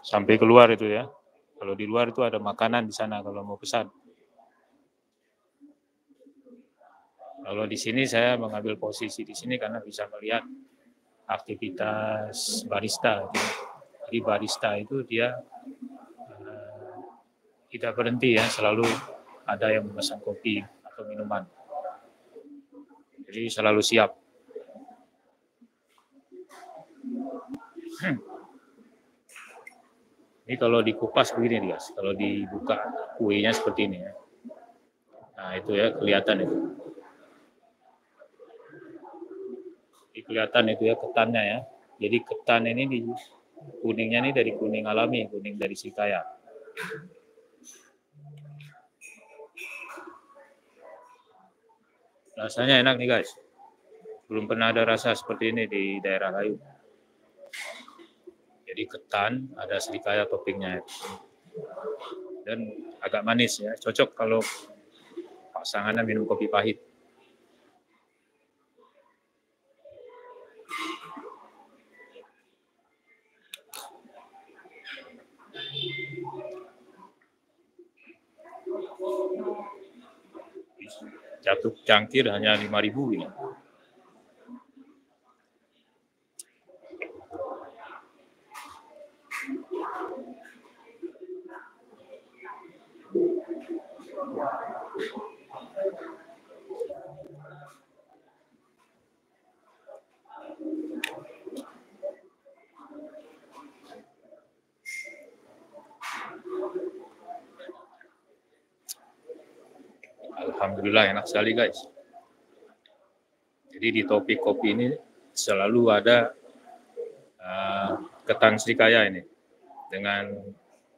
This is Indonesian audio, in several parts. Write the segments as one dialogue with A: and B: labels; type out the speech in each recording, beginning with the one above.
A: sampai keluar itu ya. Kalau di luar itu ada makanan di sana kalau mau pesan. Kalau di sini saya mengambil posisi di sini karena bisa melihat aktivitas barista. Jadi barista itu dia tidak berhenti ya, selalu ada yang memesan kopi atau minuman. Jadi selalu siap. Ini kalau dikupas begini nih guys, kalau dibuka kuenya seperti ini ya. Nah itu ya kelihatan itu. Ini kelihatan itu ya ketannya ya. Jadi ketan ini kuningnya ini dari kuning alami, kuning dari Sikaya. Rasanya enak nih guys. Belum pernah ada rasa seperti ini di daerah lain. Jadi ketan, ada Srikaya toppingnya. Dan agak manis ya, cocok kalau pasangannya minum kopi pahit. Satu cangkir hanya 5.000 ini. Alhamdulillah enak sekali guys. Jadi di topik kopi ini selalu ada ketan Srikaya ini dengan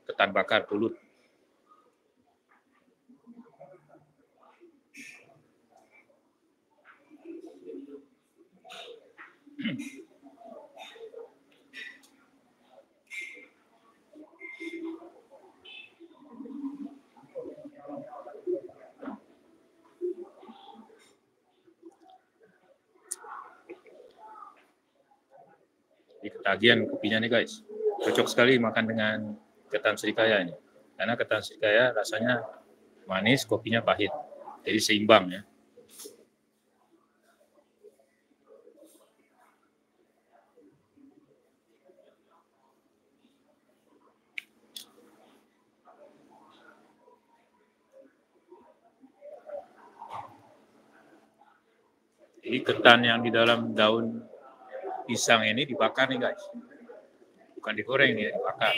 A: ketan bakar pulut. Di ketagihan kopinya nih guys. Cocok sekali makan dengan ketan Srikaya ini. Karena ketan Srikaya rasanya manis, kopinya pahit. Jadi seimbang ya. Jadi ketan yang di dalam daun pisang ini dibakar nih guys. Bukan digoreng ya, dibakar.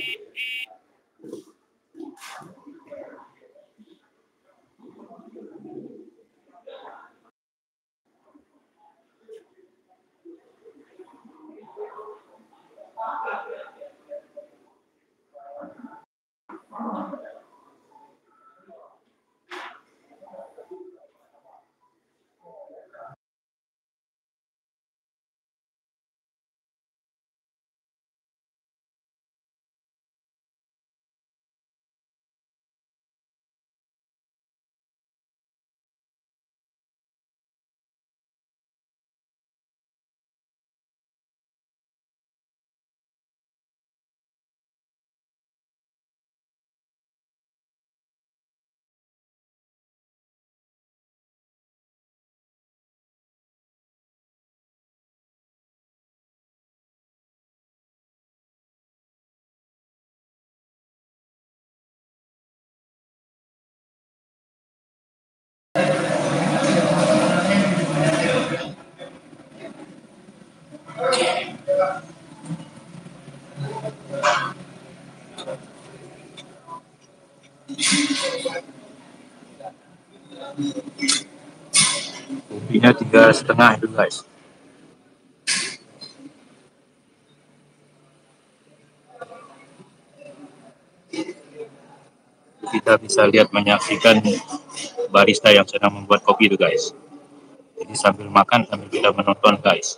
A: Kopinya 3,5 itu guys. Kita bisa lihat menyaksikan barista yang sedang membuat kopi itu guys. Jadi sambil makan sambil kita menonton guys.